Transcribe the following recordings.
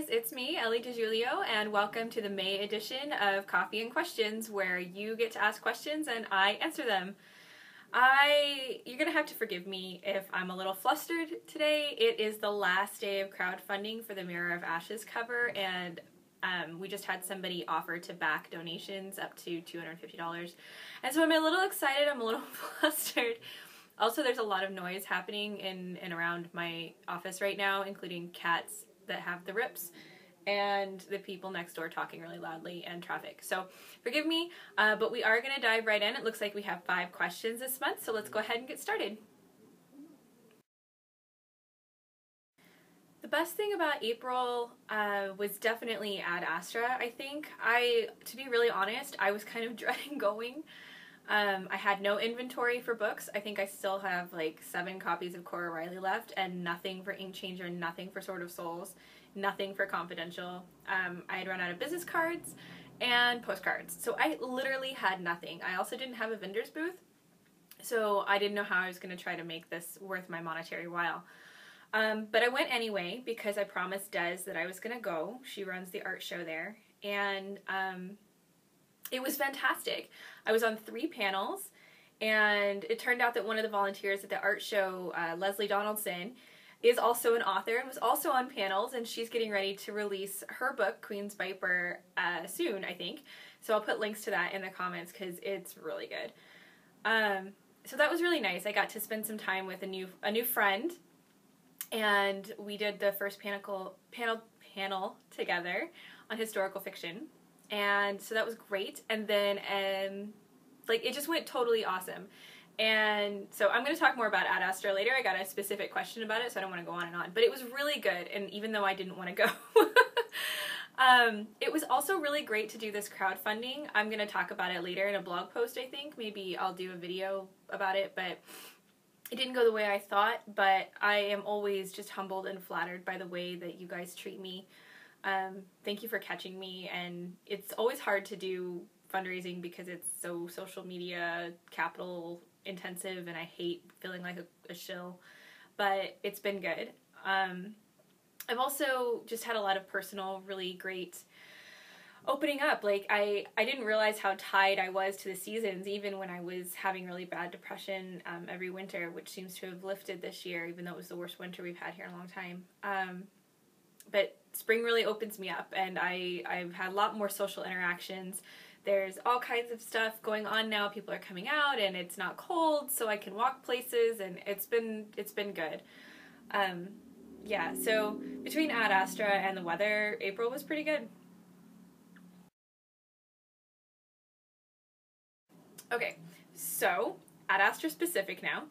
it's me, Ellie Julio, and welcome to the May edition of Coffee and Questions, where you get to ask questions and I answer them. You're gonna have to forgive me if I'm a little flustered today. It is the last day of crowdfunding for the Mirror of Ashes cover, and we just had somebody offer to back donations up to $250. And so I'm a little excited, I'm a little flustered. Also, there's a lot of noise happening in and around my office right now, including cats that have the rips and the people next door talking really loudly and traffic. So forgive me, but we are going to dive right in. It looks like we have 5 questions this month, so let's go ahead and get started. The best thing about April was definitely Ad Astra, I think. To be really honest, I was kind of dreading going. I had no inventory for books. I think I still have like 7 copies of Cora Riley left and nothing for Ink Changer, nothing for Sword of Souls, nothing for Confidential. I had run out of business cards and postcards. So I literally had nothing. I also didn't have a vendor's booth, so I didn't know how I was going to try to make this worth my monetary while. But I went anyway because I promised Des that I was going to go. She runs the art show there. And it was fantastic. I was on 3 panels, and it turned out that one of the volunteers at the art show, Leslie Donaldson, is also an author and was also on panels, and she's getting ready to release her book, Queen's Viper, soon, I think. So I'll put links to that in the comments because it's really good. So that was really nice. I got to spend some time with a new friend, and we did the first panel together on historical fiction. And so that was great, and then like it just went totally awesome. And so I'm going to talk more about Ad Astra later. I got a specific question about it, so I don't want to go on and on, but it was really good. And even though I didn't want to go, it was also really great to do this crowdfunding. I'm going to talk about it later in a blog post. I think maybe I'll do a video about it, but it didn't go the way I thought. But I am always just humbled and flattered by the way that you guys treat me. Thank you for catching me, and it's always hard to do fundraising because it's so social media capital intensive, and I hate feeling like a shill, but it's been good. I've also just had a lot of personal, really great opening up. Like, I didn't realize how tied I was to the seasons, even when I was having really bad depression every winter, which seems to have lifted this year, even though it was the worst winter we've had here in a long time. But spring really opens me up, and I've had a lot more social interactions. There's all kinds of stuff going on now. People are coming out, and it's not cold, so I can walk places, and it's been good. Yeah, so between Ad Astra and the weather, April was pretty good. Okay, so Ad Astra specific now.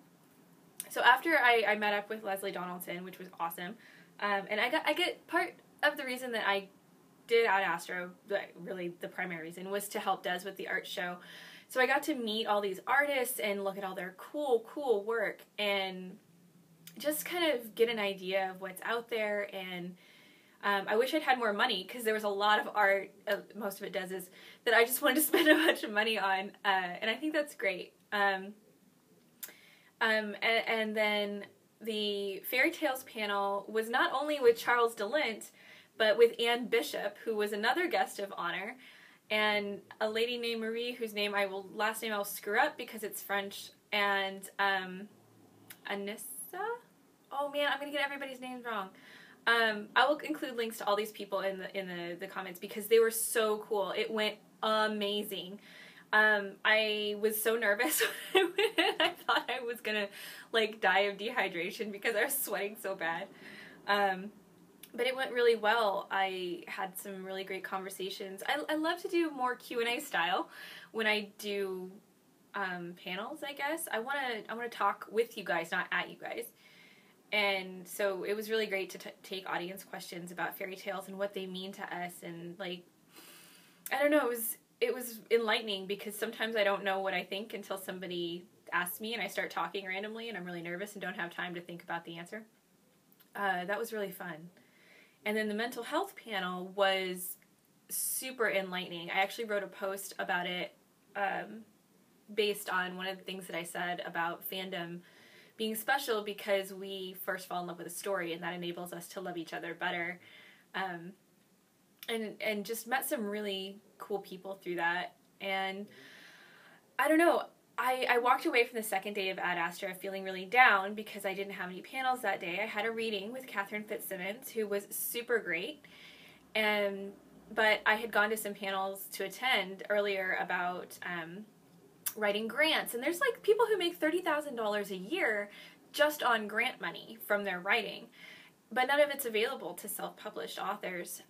So after I met up with Leslie Donaldson, which was awesome, and I get part of the reason that I did Ad Astra, really the primary reason, was to help Des with the art show. So I got to meet all these artists and look at all their cool work and just kind of get an idea of what's out there. And I wish I'd had more money because there was a lot of art, most of it Des's, that I just wanted to spend a bunch of money on, and I think that's great. And then the Fairy Tales panel was not only with Charles DeLint, but with Anne Bishop, who was another guest of honor, and a lady named Marie, whose last name I will screw up because it's French, and Anissa? Oh man, I'm gonna get everybody's names wrong. I will include links to all these people in the comments because they were so cool. It went amazing. I was so nervous when I went in. I thought I was gonna like die of dehydration because I was sweating so bad. But it went really well. I had some really great conversations. I love to do more Q&A style when I do panels, I guess. I want to talk with you guys, not at you guys. And so it was really great to take audience questions about fairy tales and what they mean to us, and like, I don't know, it was enlightening because sometimes I don't know what I think until somebody asks me and I start talking randomly and I'm really nervous and don't have time to think about the answer. That was really fun. And then the mental health panel was super enlightening. I actually wrote a post about it based on one of the things that I said about fandom being special because we first fall in love with a story, and that enables us to love each other better. and just met some really cool people through that. And I don't know, I walked away from the second day of Ad Astra feeling really down because I didn't have any panels that day. I had a reading with Catherine Fitzsimmons, who was super great, but I had gone to some panels to attend earlier about writing grants, and there's like people who make $30,000 a year just on grant money from their writing, but none of it's available to self-published authors.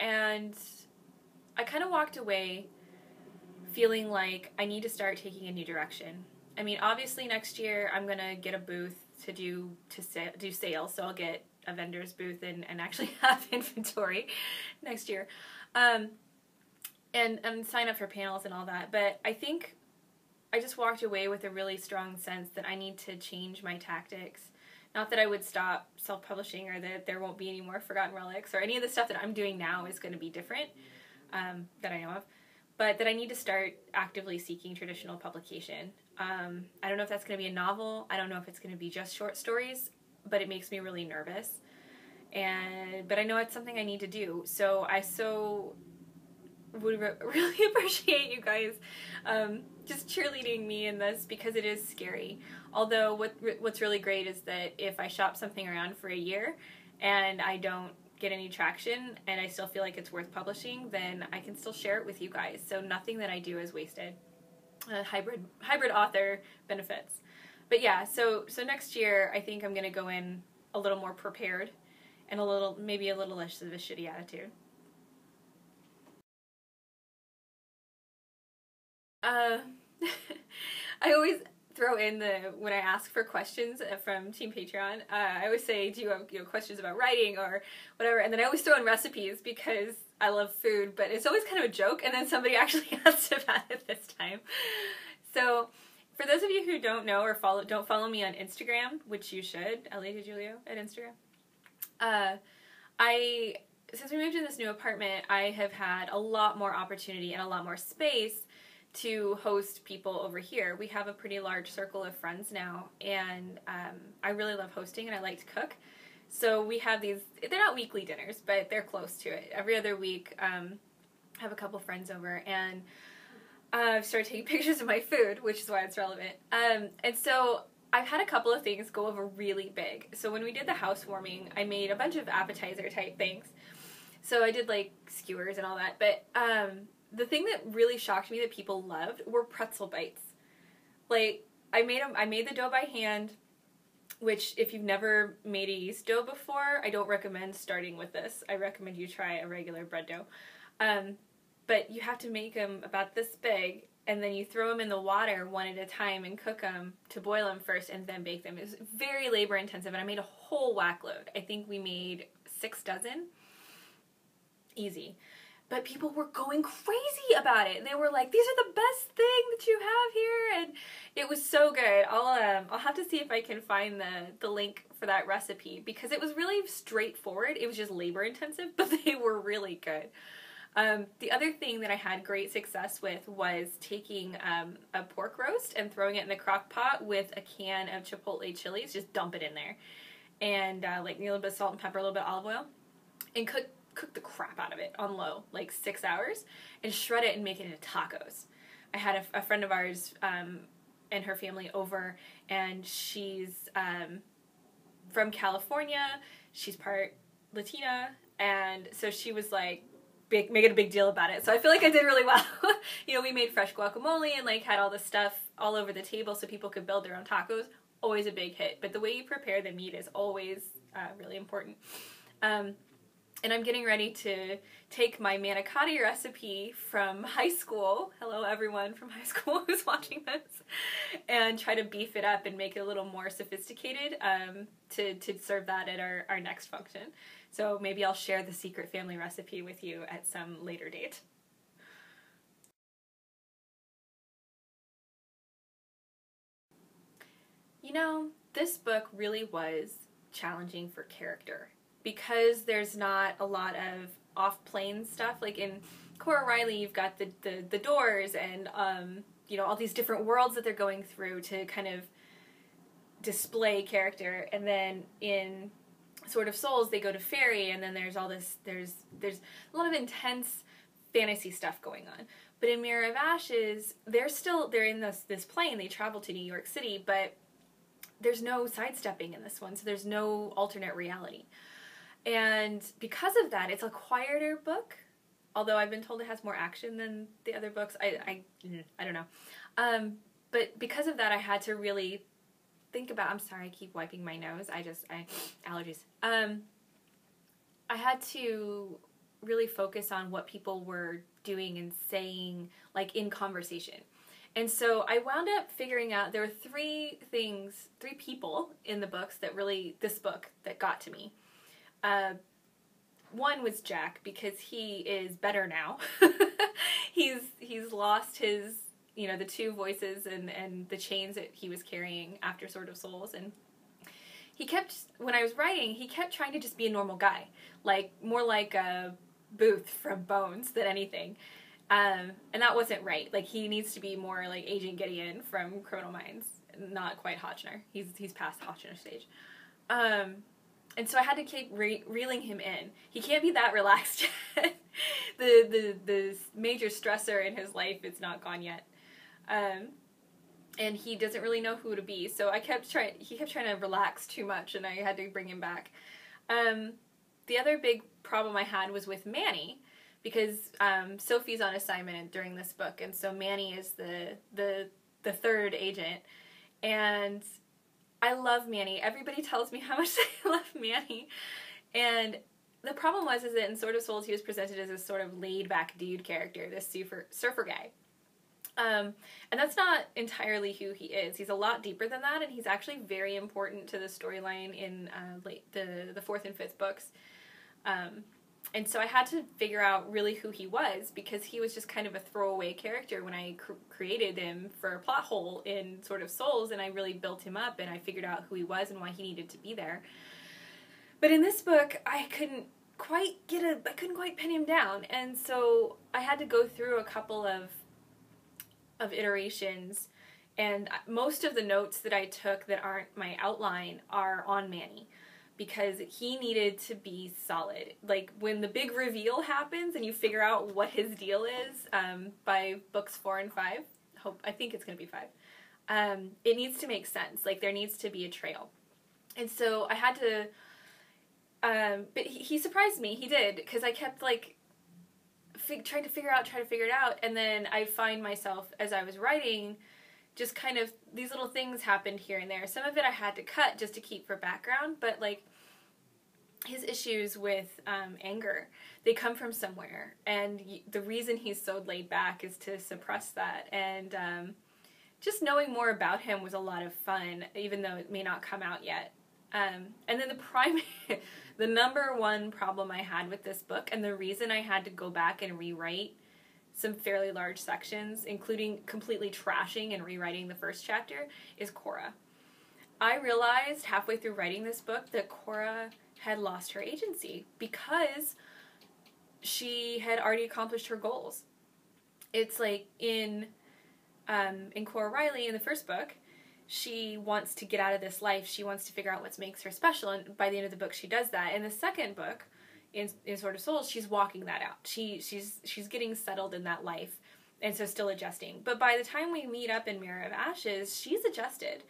And I kind of walked away feeling like I need to start taking a new direction. I mean, obviously next year I'm gonna get a booth to do sales, so I'll get a vendor's booth and actually have inventory next year, and sign up for panels and all that. But I think I just walked away with a really strong sense that I need to change my tactics. Not that I would stop self-publishing or that there won't be any more Forgotten Relics or any of the stuff that I'm doing now is going to be different, that I know of, but that I need to start actively seeking traditional publication. I don't know if that's going to be a novel. I don't know if it's going to be just short stories, but it makes me really nervous. But I know it's something I need to do. So I would really appreciate you guys just cheerleading me in this, because it is scary. Although what's really great is that if I shop something around for a year and I don't get any traction and I still feel like it's worth publishing, then I can still share it with you guys. So nothing that I do is wasted. Hybrid author benefits. But yeah, so next year I think I'm going to go in a little more prepared and maybe a little less of a shitty attitude. I always throw in when I ask for questions from Team Patreon, I always say, do you have questions about writing or whatever, and then I always throw in recipes because I love food, but it's always kind of a joke, and then somebody actually asked about it this time. So for those of you who don't know or don't follow me on Instagram, which you should, Ellie to Julio at Instagram, since we moved in this new apartment, I have had a lot more opportunity and a lot more space to host people over here. We have a pretty large circle of friends now, and I really love hosting and I like to cook. So we have they're not weekly dinners, but they're close to it. Every other week, I have a couple friends over, and I've started taking pictures of my food, which is why it's relevant. And so I've had a couple of things go over really big. So when we did the housewarming, I made a bunch of appetizer type things. So I did like skewers and all that, but the thing that really shocked me that people loved were pretzel bites. Like, I made the dough by hand, which if you've never made a yeast dough before, I don't recommend starting with this. I recommend you try a regular bread dough. But you have to make them about this big, and then you throw them in the water one at a time and cook them to boil them first and then bake them. It was very labor intensive, and I made a whole whack load. I think we made 6 dozen. Easy. But people were going crazy about it. They were like, "These are the best thing that you have here," and it was so good. I'll have to see if I can find the link for that recipe, because it was really straightforward. It was just labor intensive, but they were really good. The other thing that I had great success with was taking a pork roast and throwing it in the crock pot with a can of chipotle chilies. Just dump it in there, and like a little bit of salt and pepper, a little bit of olive oil, and cook the crap out of it on low, like 6 hours, and shred it and make it into tacos. I had a friend of ours and her family over, and she's from California. She's part Latina, and so she was like making a big deal about it. So I feel like I did really well. We made fresh guacamole and like had all the stuff all over the table so people could build their own tacos. Always a big hit. But the way you prepare the meat is always really important. And I'm getting ready to take my manicotti recipe from high school. Hello, everyone from high school who's watching this. And try to beef it up and make it a little more sophisticated to serve that at our next function. So maybe I'll share the secret family recipe with you at some later date. This book really was challenging for character, because there's not a lot of off-plane stuff. Like in Cora Riley, you've got the doors and all these different worlds that they're going through to kind of display character. And then in Sword of Souls, they go to fairy, and then there's all this, there's a lot of intense fantasy stuff going on. But in Mirror of Ashes, they're in this plane, they travel to New York City, but there's no sidestepping in this one, so there's no alternate reality. And because of that, it's a quieter book, although I've been told it has more action than the other books. I don't know. But because of that, I had to really think about, I'm sorry, I keep wiping my nose. Allergies. I had to really focus on what people were doing and saying, like, in conversation. And so I wound up figuring out there were three people in the books that really, this book, that got to me. One was Jack, because he is better now. He's lost his, the two voices and the chains that he was carrying after Sword of Souls. And when I was writing, he kept trying to just be a normal guy. Like, more like a Booth from Bones than anything. And that wasn't right. Like, he needs to be more like Agent Gideon from Criminal Minds. Not quite Hotchner. He's past Hotchner stage. And so I had to keep reeling him in. He can't be that relaxed yet. the major stressor in his life is not gone yet. And he doesn't really know who to be. So he kept trying to relax too much, and I had to bring him back. The other big problem I had was with Manny, because Sophie's on assignment during this book, and so Manny is the third agent, and I love Manny. Everybody tells me how much they love Manny, and the problem is that in Sword of Souls he was presented as this sort of laid-back dude character, this surfer guy. And that's not entirely who he is. He's a lot deeper than that, and he's actually very important to the storyline in the fourth and fifth books. And so I had to figure out really who he was, because he was just kind of a throwaway character when I created him for a plot hole in Sword of Souls, and I really built him up, and I figured out who he was and why he needed to be there. But in this book, I couldn't quite pin him down, and so I had to go through a couple of iterations, and most of the notes that I took that aren't my outline are on Manny, because he needed to be solid. Like, when the big reveal happens and you figure out what his deal is, by books 4 and 5, I think it's going to be 5, it needs to make sense. Like, there needs to be a trail. And so I had to, but he surprised me. He did, because I kept, like, trying to figure it out, and then I find myself, as I was writing, just kind of, these little things happened here and there. Some of it I had to cut just to keep for background, but, like, his issues with anger, they come from somewhere, and the reason he's so laid back is to suppress that, and just knowing more about him was a lot of fun, even though it may not come out yet. And then the number one problem I had with this book, and the reason I had to go back and rewrite some fairly large sections, including completely trashing and rewriting the first chapter, is Cora. I realized halfway through writing this book that Cora had lost her agency because she had already accomplished her goals. It's like in Cora Riley in the first book, she wants to get out of this life. She wants to figure out what makes her special, and by the end of the book, she does that. In the second book, in Sword of Souls, she's walking that out. She's getting settled in that life, and so still adjusting. But by the time we meet up in Mirror of Ashes, she's adjusted,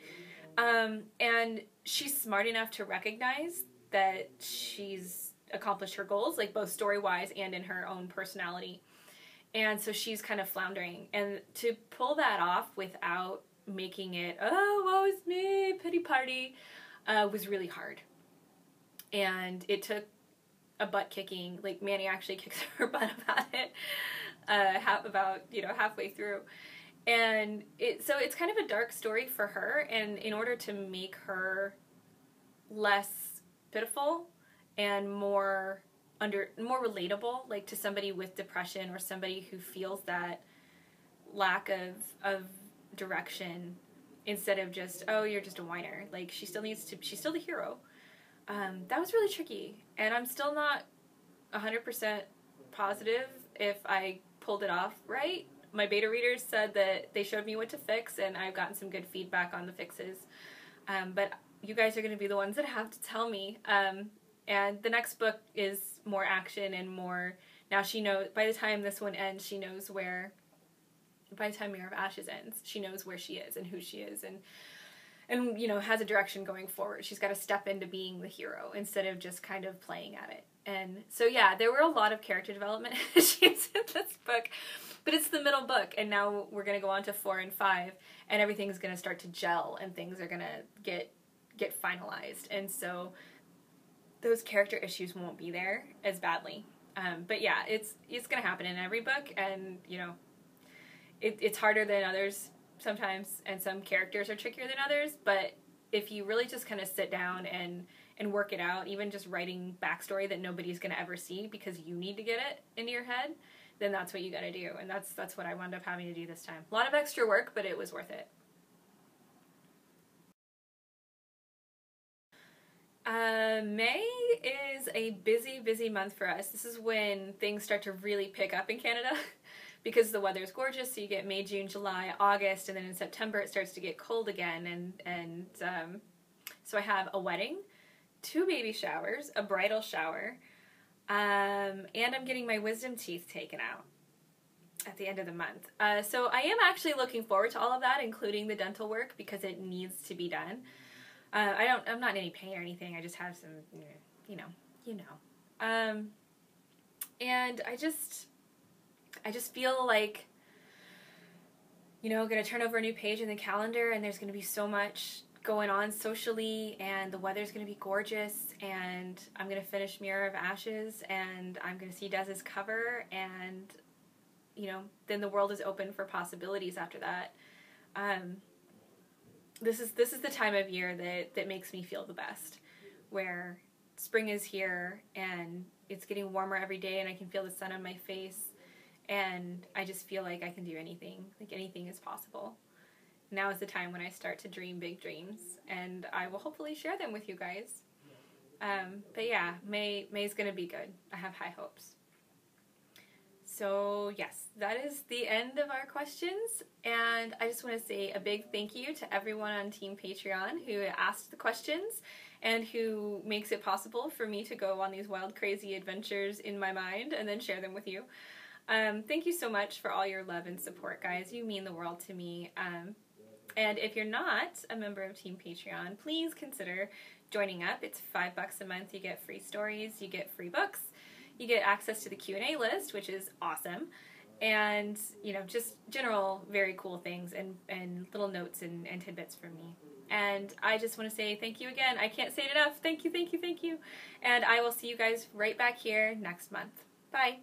and she's smart enough to recognize that she's accomplished her goals, like both story-wise and in her own personality. And so she's kind of floundering, and to pull that off without making it, oh, woe is me, pity party, was really hard. And it took a butt kicking. Like, Manny actually kicks her butt about it, halfway through. And so it's kind of a dark story for her, and in order to make her less pitiful and more relatable, like to somebody with depression or somebody who feels that lack of direction, instead of just, oh, you're just a whiner. Like, she's still the hero. That was really tricky, and I'm still not 100% positive if I pulled it off right. My beta readers said that they showed me what to fix, and I've gotten some good feedback on the fixes. But you guys are going to be the ones that have to tell me. And the next book is more action and more, now she knows, by the time this one ends, she knows where, by the time Mirror of Ashes ends, she knows where she is and who she is, and you know, has a direction going forward. She's got to step into being the hero instead of just kind of playing at it. And so yeah, there were a lot of character development issues in this book, but it's the middle book, and now we're going to go on to 4 and 5, and everything's going to start to gel, and things are going to get finalized, and so those character issues won't be there as badly. But yeah, it's going to happen in every book, and you know, it's harder than others sometimes, and some characters are trickier than others, but if you really just kind of sit down and work it out, even just writing backstory that nobody's going to ever see because you need to get it into your head, then that's what you got to do, and that's what I wound up having to do this time. A lot of extra work, but it was worth it. May is a busy month for us. This is when things start to really pick up in Canada because the weather's gorgeous, so you get May, June, July, August, and then in September it starts to get cold again, and so I have a wedding, 2 baby showers, a bridal shower, and I'm getting my wisdom teeth taken out at the end of the month. So I am actually looking forward to all of that, including the dental work, because it needs to be done. I'm not in any pain or anything. I just have some, you know. And I just feel like, you know, going to turn over a new page in the calendar, and there's going to be so much going on socially, and the weather's going to be gorgeous, and I'm going to finish Mirror of Ashes, and I'm going to see Dez's cover, and, you know, then the world is open for possibilities after that. This is the time of year that makes me feel the best, where spring is here and it's getting warmer every day and I can feel the sun on my face, and I just feel like I can do anything, like anything is possible. Now is the time when I start to dream big dreams, and I will hopefully share them with you guys. But yeah, May's gonna be good. I have high hopes. So yes, that is the end of our questions, and I just want to say a big thank you to everyone on Team Patreon who asked the questions and who makes it possible for me to go on these wild, crazy adventures in my mind and then share them with you. Thank you so much for all your love and support, guys. You mean the world to me. And if you're not a member of Team Patreon, please consider joining up. It's $5 a month. You get free stories, you get free books, you get access to the Q&A list, which is awesome, and, you know, just general very cool things and little notes and tidbits from me. And I just want to say thank you again. I can't say it enough. Thank you, thank you, thank you. And I will see you guys right back here next month. Bye.